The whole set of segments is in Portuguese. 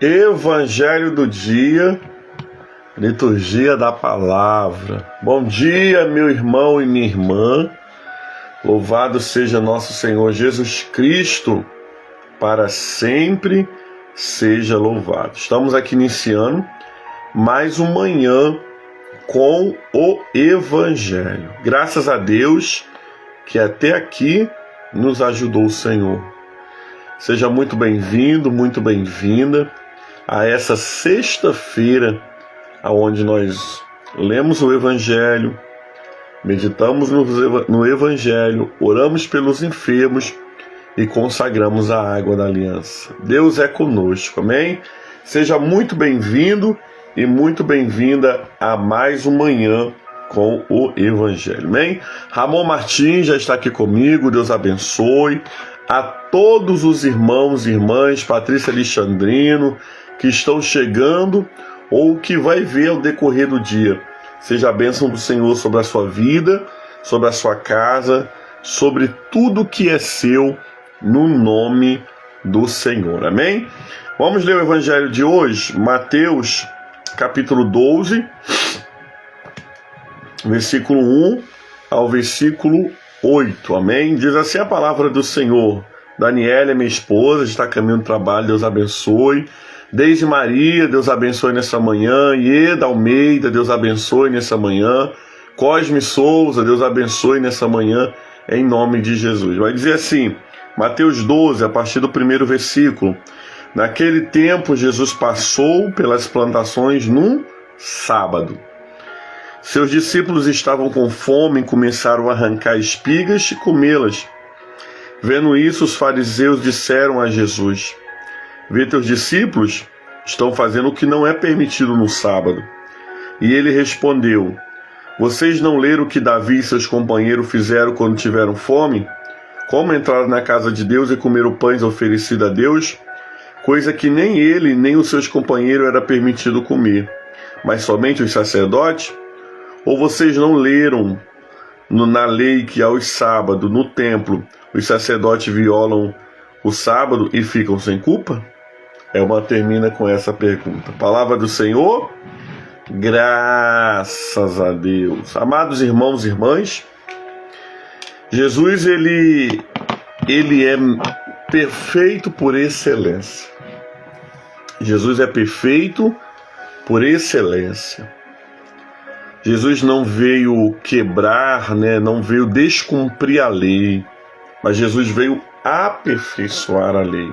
Evangelho do dia, liturgia da palavra. Bom dia, meu irmão e minha irmã. Louvado seja nosso Senhor Jesus Cristo, para sempre seja louvado. Estamos aqui iniciando mais uma manhã com o Evangelho. Graças a Deus que até aqui nos ajudou o Senhor. Seja muito bem-vindo, muito bem-vinda a essa sexta-feira, onde nós lemos o Evangelho, meditamos no Evangelho, oramos pelos enfermos e consagramos a água da aliança. Deus é conosco, amém? Seja muito bem-vindo e muito bem-vinda a mais uma manhã com o Evangelho, amém? Ramon Martins já está aqui comigo, Deus abençoe. A todos os irmãos e irmãs, Patrícia Alexandrino, que estão chegando ou que vai ver ao decorrer do dia. Seja a bênção do Senhor sobre a sua vida, sobre a sua casa, sobre tudo que é seu, no nome do Senhor. Amém? Vamos ler o Evangelho de hoje, Mateus, capítulo 12, versículo 1 ao versículo 8. Amém? Diz assim a palavra do Senhor. Daniela, minha esposa, está a caminho do trabalho, Deus abençoe. Deise Maria, Deus abençoe nessa manhã. Ieda Almeida, Deus abençoe nessa manhã. Cosme Souza, Deus abençoe nessa manhã, em nome de Jesus. Vai dizer assim, Mateus 12, a partir do primeiro versículo. Naquele tempo, Jesus passou pelas plantações num sábado. Seus discípulos estavam com fome e começaram a arrancar espigas e comê-las. Vendo isso, os fariseus disseram a Jesus: vê, teus discípulos estão fazendo o que não é permitido no sábado. E ele respondeu: vocês não leram o que Davi e seus companheiros fizeram quando tiveram fome? Como entraram na casa de Deus e comeram pães oferecidos a Deus, coisa que nem ele nem os seus companheiros era permitido comer, mas somente os sacerdotes? Ou vocês não leram na lei que aos sábados, no templo, os sacerdotes violam o sábado e ficam sem culpa? Termina com essa pergunta. Palavra do Senhor, graças a Deus. Amados irmãos e irmãs, Jesus, ele é perfeito por excelência. Jesus é perfeito por excelência. Jesus não veio quebrar, não veio descumprir a lei, mas Jesus veio aperfeiçoar a lei.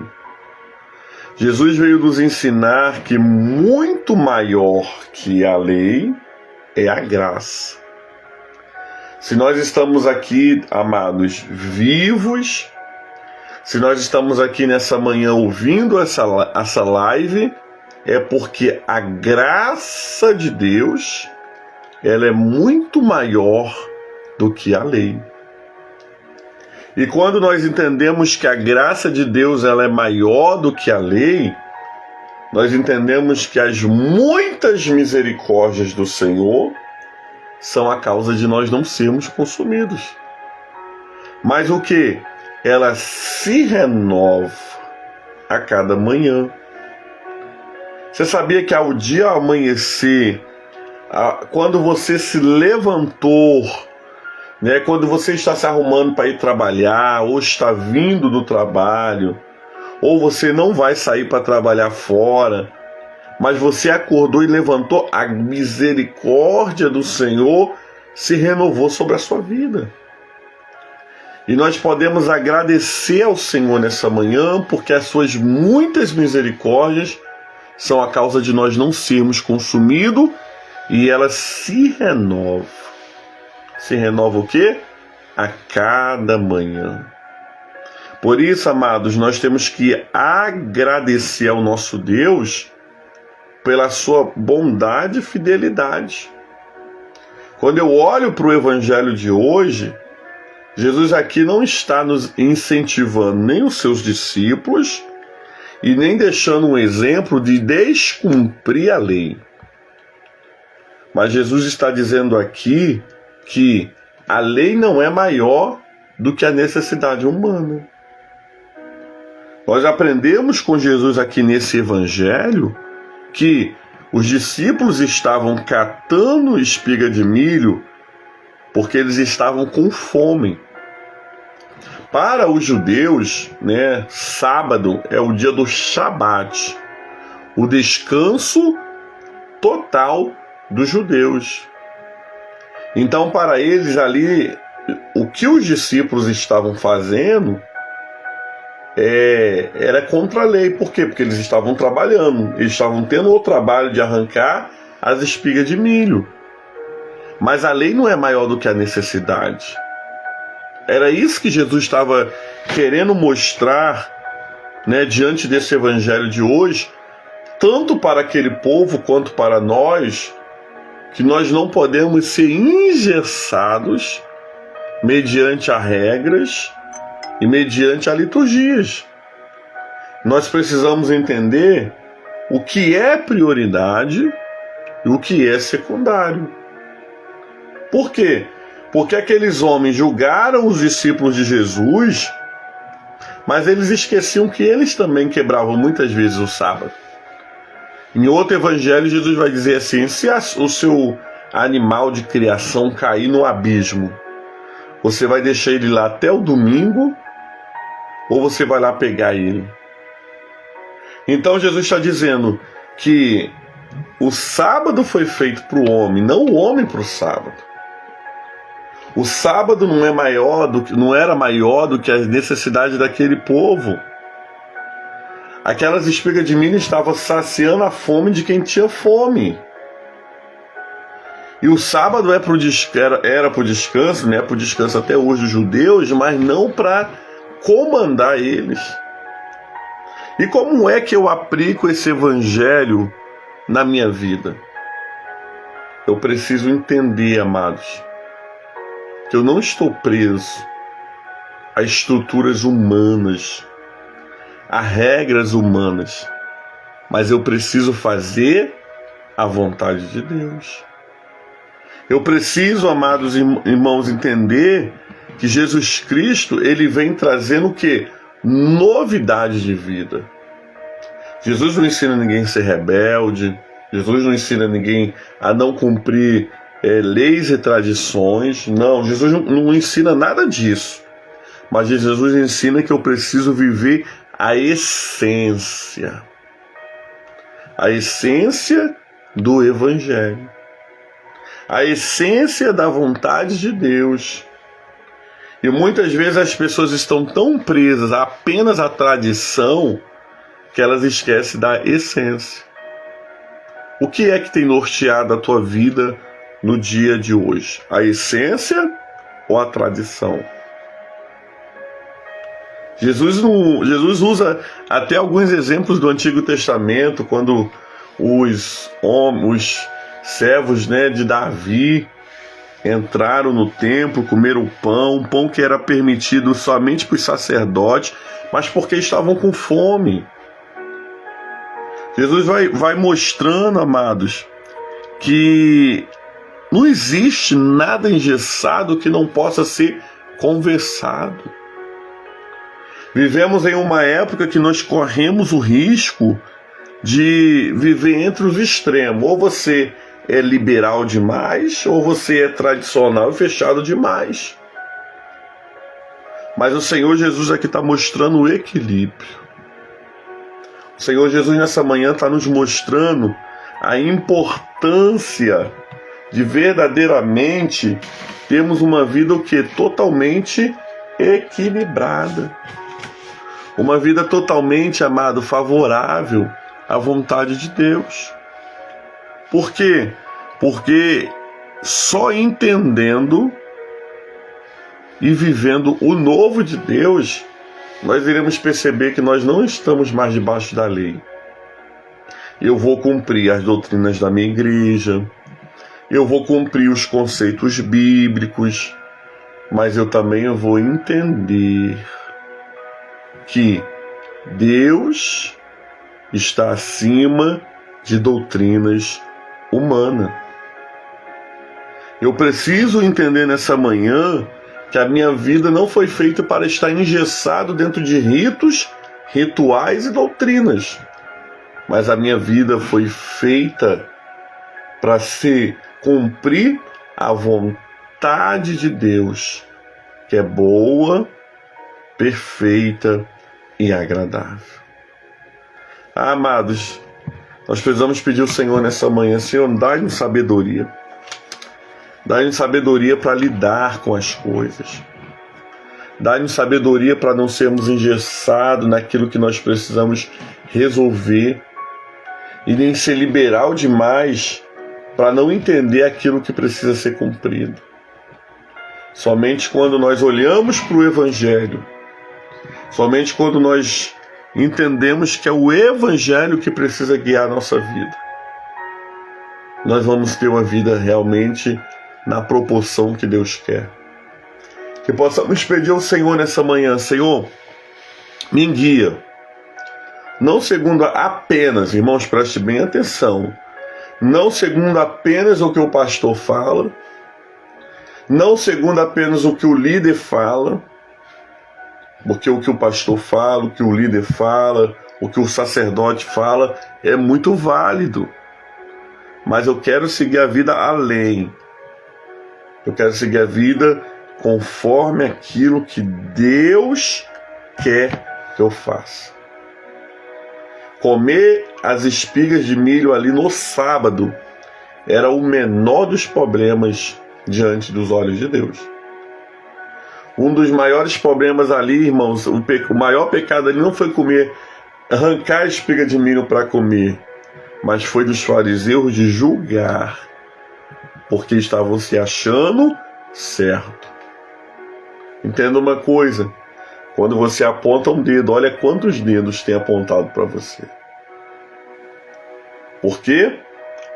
Jesus veio nos ensinar que muito maior que a lei é a graça. Se nós estamos aqui, amados, vivos, se nós estamos aqui nessa manhã ouvindo essa live, é porque a graça de Deus, ela é muito maior do que a lei. E quando nós entendemos que a graça de Deus, ela é maior do que a lei, nós entendemos que as muitas misericórdias do Senhor são a causa de nós não sermos consumidos. Mas o que? Ela se renova a cada manhã. Você sabia que ao dia amanhecer, quando você se levantou, quando você está se arrumando para ir trabalhar, ou está vindo do trabalho, ou você não vai sair para trabalhar fora, mas você acordou e levantou, a misericórdia do Senhor se renovou sobre a sua vida. E nós podemos agradecer ao Senhor nessa manhã, porque as suas muitas misericórdias são a causa de nós não sermos consumidos, e ela se renova. Se renova o quê? A cada manhã. Por isso, amados, nós temos que agradecer ao nosso Deus pela sua bondade e fidelidade. Quando eu olho para o Evangelho de hoje, Jesus aqui não está nos incentivando nem os seus discípulos e nem deixando um exemplo de descumprir a lei. Mas Jesus está dizendo aqui que a lei não é maior do que a necessidade humana. Nós aprendemos com Jesus aqui nesse evangelho que os discípulos estavam catando espiga de milho porque eles estavam com fome. Para os judeus, né, sábado é o dia do Shabat, o descanso total dos judeus. Então, para eles ali, o que os discípulos estavam fazendo era contra a lei. Por quê? Porque eles estavam trabalhando, eles estavam tendo o trabalho de arrancar as espigas de milho. Mas a lei não é maior do que a necessidade. Era isso que Jesus estava querendo mostrar, né, diante desse evangelho de hoje, tanto para aquele povo quanto para nós, que nós não podemos ser engessados mediante a regras e mediante a liturgias. Nós precisamos entender o que é prioridade e o que é secundário. Por quê? Porque aqueles homens julgaram os discípulos de Jesus, mas eles esqueciam que eles também quebravam muitas vezes o sábado. Em outro evangelho, Jesus vai dizer assim: se o seu animal de criação cair no abismo, você vai deixar ele lá até o domingo ou você vai lá pegar ele? Então Jesus está dizendo que o sábado foi feito para o homem, não o homem para o sábado. O sábado não era maior do que as necessidades daquele povo. Aquelas espigas de milho estavam saciando a fome de quem tinha fome. E o sábado era para o descanso, né? Para o descanso até hoje dos judeus, mas não para comandar eles. E como é que eu aplico esse evangelho na minha vida? Eu preciso entender, amados, que eu não estou preso a estruturas humanas, a regras humanas, mas eu preciso fazer a vontade de Deus. Eu preciso, amados irmãos, entender que Jesus Cristo, ele vem trazendo o quê? Novidade de vida. Jesus não ensina ninguém a ser rebelde, Jesus não ensina ninguém a não cumprir leis e tradições. Não, Jesus não ensina nada disso. Mas Jesus ensina que eu preciso viver a essência do Evangelho, a essência da vontade de Deus. E muitas vezes as pessoas estão tão presas apenas à tradição que elas esquecem da essência. O que é que tem norteado a tua vida no dia de hoje? A essência ou a tradição? Jesus usa até alguns exemplos do Antigo Testamento, quando os servos, né, de Davi entraram no templo, comeram o pão que era permitido somente para os sacerdotes, mas porque estavam com fome. Jesus vai mostrando, amados, que não existe nada engessado que não possa ser conversado. Vivemos em uma época que nós corremos o risco de viver entre os extremos. Ou você é liberal demais, ou você é tradicional e fechado demais. Mas o Senhor Jesus aqui está mostrando o equilíbrio. O Senhor Jesus nessa manhã está nos mostrando a importância de verdadeiramente termos uma vida totalmente equilibrada. Uma vida totalmente, amado, favorável à vontade de Deus. Por quê? Porque só entendendo e vivendo o novo de Deus, nós iremos perceber que nós não estamos mais debaixo da lei. Eu vou cumprir as doutrinas da minha igreja, eu vou cumprir os conceitos bíblicos, mas eu também vou entender que Deus está acima de doutrinas humanas. Eu preciso entender nessa manhã que a minha vida não foi feita para estar engessado dentro de ritos rituais e doutrinas, mas a minha vida foi feita para se cumprir a vontade de Deus, que é boa, perfeita e agradável. Amados, nós precisamos pedir ao Senhor nessa manhã: Senhor, dai-nos sabedoria. Dai-nos sabedoria para lidar com as coisas. Dai-nos sabedoria para não sermos engessados naquilo que nós precisamos resolver e nem ser liberal demais para não entender aquilo que precisa ser cumprido. Somente quando nós olhamos para o Evangelho, somente quando nós entendemos que é o Evangelho que precisa guiar a nossa vida, nós vamos ter uma vida realmente na proporção que Deus quer. Que possamos pedir ao Senhor nessa manhã: Senhor, me guia, não segundo apenas, irmãos, preste bem atenção, não segundo apenas o que o pastor fala, não segundo apenas o que o líder fala, porque o que o pastor fala, o que o líder fala, o que o sacerdote fala é muito válido, mas eu quero seguir a vida além. Eu quero seguir a vida conforme aquilo que Deus quer que eu faça. Comer as espigas de milho ali no sábado era o menor dos problemas diante dos olhos de Deus. Um dos maiores problemas ali, irmãos, o maior pecado ali não foi arrancar a espiga de milho para comer, mas foi dos fariseus de julgar, porque estavam se achando certo. Entenda uma coisa: quando você aponta um dedo, olha quantos dedos tem apontado para você. Por quê?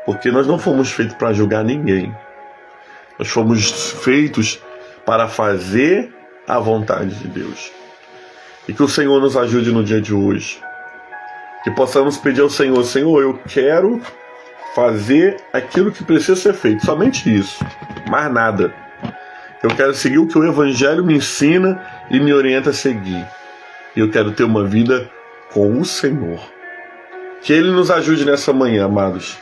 Porque nós não fomos feitos para julgar ninguém. Nós fomos feitos para fazer a vontade de Deus. E que o Senhor nos ajude no dia de hoje. Que possamos pedir ao Senhor: Senhor, eu quero fazer aquilo que precisa ser feito, somente isso, mais nada. Eu quero seguir o que o Evangelho me ensina e me orienta a seguir. Eu quero ter uma vida com o Senhor. Que Ele nos ajude nessa manhã, amados.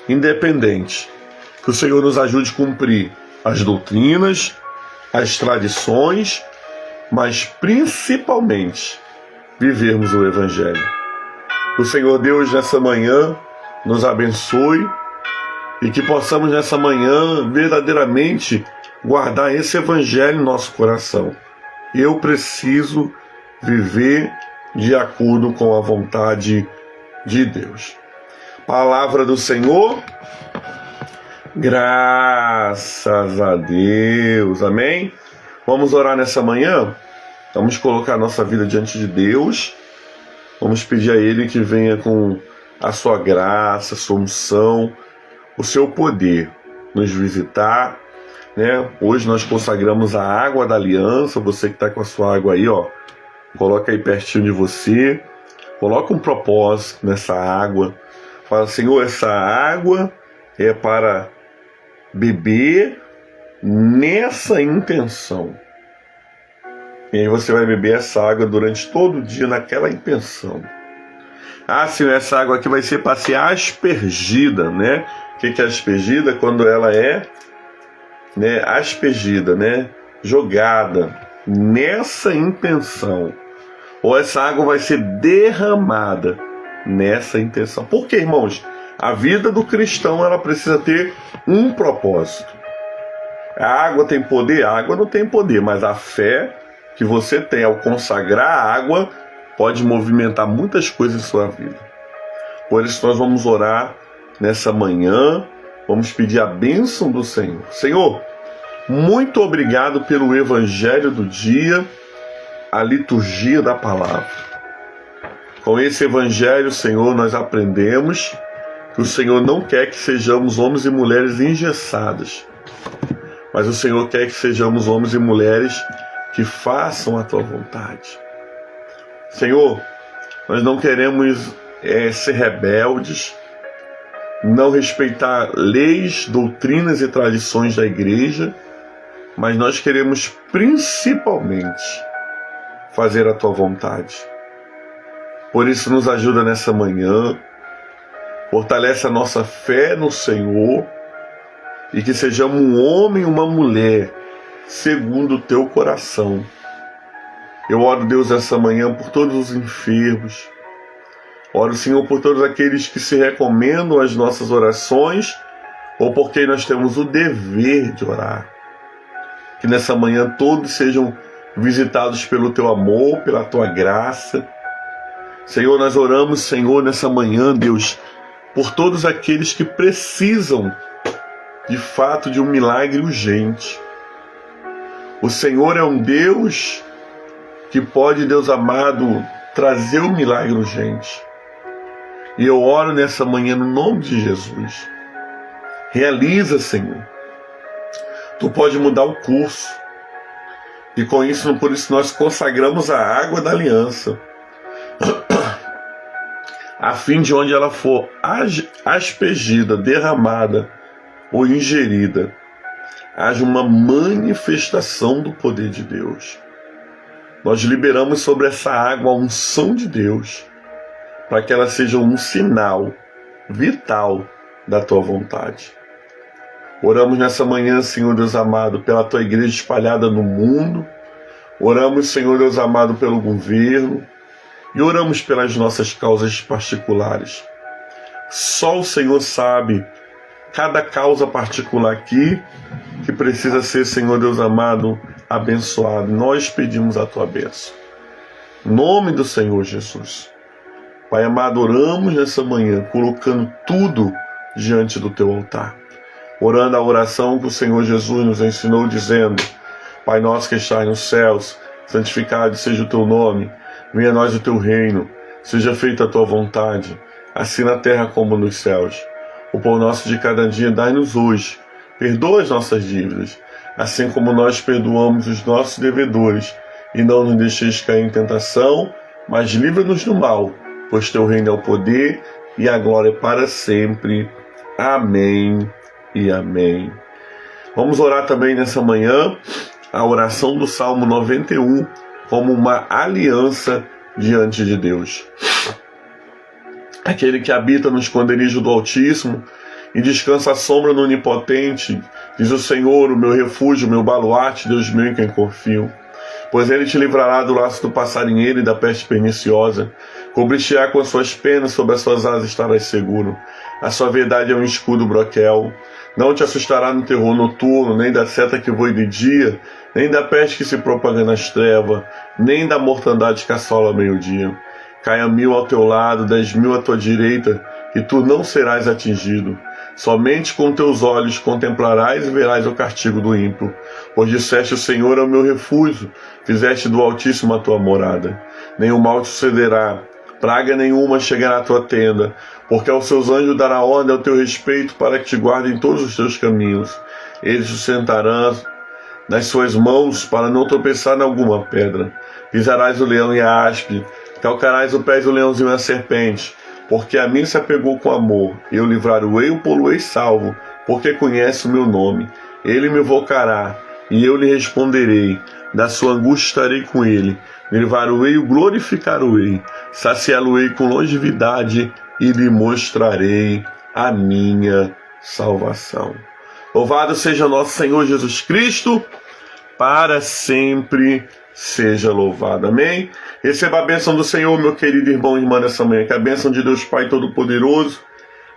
Independente. Que o Senhor nos ajude a cumprir as doutrinas, as tradições, mas principalmente vivermos o Evangelho. Que o Senhor Deus nessa manhã nos abençoe e que possamos nessa manhã verdadeiramente guardar esse Evangelho em nosso coração. Eu preciso viver de acordo com a vontade de Deus. Palavra do Senhor. Graças a Deus. Amém? Vamos orar nessa manhã? Vamos colocar a nossa vida diante de Deus. Vamos pedir a Ele que venha com a sua graça, a sua unção, o seu poder nos visitar, né? Hoje nós consagramos a água da aliança. Você que está com a sua água aí, ó, coloca aí pertinho de você. Coloca um propósito nessa água. Fala: Senhor, essa água é para beber nessa intenção. E aí você vai beber essa água durante todo o dia naquela intenção. Ah, Senhor, essa água aqui vai ser para ser aspergida, né? O que é aspergida? Quando ela é, né, aspergida, né? Jogada nessa intenção. Ou essa água vai ser derramada nessa intenção. Por quê, irmãos? A vida do cristão, ela precisa ter um propósito. A água tem poder? A água não tem poder, mas a fé que você tem ao consagrar a água pode movimentar muitas coisas em sua vida. Por isso nós vamos orar nessa manhã, vamos pedir a bênção do Senhor. Senhor, muito obrigado pelo Evangelho do dia, a liturgia da palavra. Com esse Evangelho, Senhor, nós aprendemos que o Senhor não quer que sejamos homens e mulheres engessados, mas o Senhor quer que sejamos homens e mulheres que façam a Tua vontade. Senhor, nós não queremos ser rebeldes, não respeitar leis, doutrinas e tradições da igreja, mas nós queremos principalmente fazer a Tua vontade. Por isso nos ajuda nessa manhã, fortalece a nossa fé no Senhor e que sejamos um homem e uma mulher segundo o teu coração. Eu oro, Deus, essa manhã por todos os enfermos. Oro, Senhor, por todos aqueles que se recomendam às nossas orações ou por quem nós temos o dever de orar. Que nessa manhã todos sejam visitados pelo teu amor, pela tua graça. Senhor, nós oramos, Senhor, nessa manhã, Deus, por todos aqueles que precisam, de fato, de um milagre urgente. O Senhor é um Deus que pode, Deus amado, trazer um milagre urgente. E eu oro nessa manhã no nome de Jesus. Realiza, Senhor. Tu pode mudar o curso. E com isso, por isso nós consagramos a água da aliança. A fim de onde ela for aspergida, derramada ou ingerida, haja uma manifestação do poder de Deus. Nós liberamos sobre essa água a unção de Deus, para que ela seja um sinal vital da tua vontade. Oramos nessa manhã, Senhor Deus amado, pela tua igreja espalhada no mundo. Oramos, Senhor Deus amado, pelo governo. E oramos pelas nossas causas particulares. Só o Senhor sabe cada causa particular aqui que precisa ser, Senhor Deus amado, abençoado. Nós pedimos a tua bênção. Em nome do Senhor Jesus. Pai amado, oramos nessa manhã, colocando tudo diante do teu altar. Orando a oração que o Senhor Jesus nos ensinou, dizendo: Pai nosso que estás nos céus, santificado seja o teu nome. Venha a nós o teu reino, seja feita a tua vontade, assim na terra como nos céus. O pão nosso de cada dia dai-nos hoje. Perdoa as nossas dívidas, assim como nós perdoamos os nossos devedores. E não nos deixeis cair em tentação, mas livra-nos do mal, pois teu reino é o poder e a glória para sempre. Amém e amém. Vamos orar também nessa manhã a oração do Salmo 91, como uma aliança diante de Deus. Aquele que habita no esconderijo do Altíssimo e descansa à sombra do Onipotente, diz o Senhor, o meu refúgio, o meu baluarte, Deus meu em quem confio. Pois ele te livrará do laço do passarinheiro e da peste perniciosa. Cobrir-te-á com as suas penas, sob as suas asas estarás seguro. A sua verdade é um escudo broquel. Não te assustará no terror noturno, nem da seta que voe de dia, nem da peste que se propaga nas trevas, nem da mortandade que assola ao meio-dia. Caia 1000 ao teu lado, 10.000 à tua direita, e tu não serás atingido. Somente com teus olhos contemplarás e verás o castigo do ímpio. Pois disseste: o Senhor é o meu refúgio, fizeste do Altíssimo a tua morada. Nenhum mal te sucederá, praga nenhuma chegará à tua tenda, porque aos seus anjos dará ordem ao teu respeito para que te guardem em todos os teus caminhos. Eles te sentarão nas suas mãos para não tropeçar em alguma pedra. Pisarás o leão e a aspe, calcarás o pé do leãozinho e a serpente. Porque a mim se apegou com amor, eu livrar-o-ei, o poluei salvo, porque conhece o meu nome. Ele me invocará, e eu lhe responderei. Da sua angústia estarei com ele, livrar-o-ei e o glorificar-o-ei. Saciá-lo-ei com longevidade e lhe mostrarei a minha salvação. Louvado seja nosso Senhor Jesus Cristo, para sempre seja louvado. Amém? Receba a bênção do Senhor, meu querido irmão e irmã, nessa manhã. Que a bênção de Deus Pai Todo-Poderoso,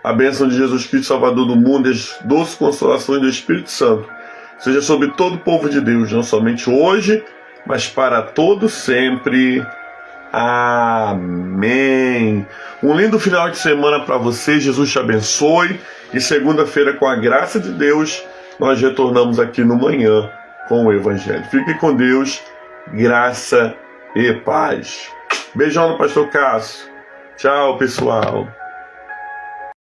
a bênção de Jesus Cristo, Salvador do mundo, e as doces consolações do Espírito Santo seja sobre todo o povo de Deus, não somente hoje, mas para todo sempre. Amém. Um lindo final de semana para você. Jesus te abençoe. E segunda-feira, com a graça de Deus, nós retornamos aqui no Manhã com o Evangelho. Fique com Deus. Graça e paz. Beijão no Pastor Cássio. Tchau, pessoal.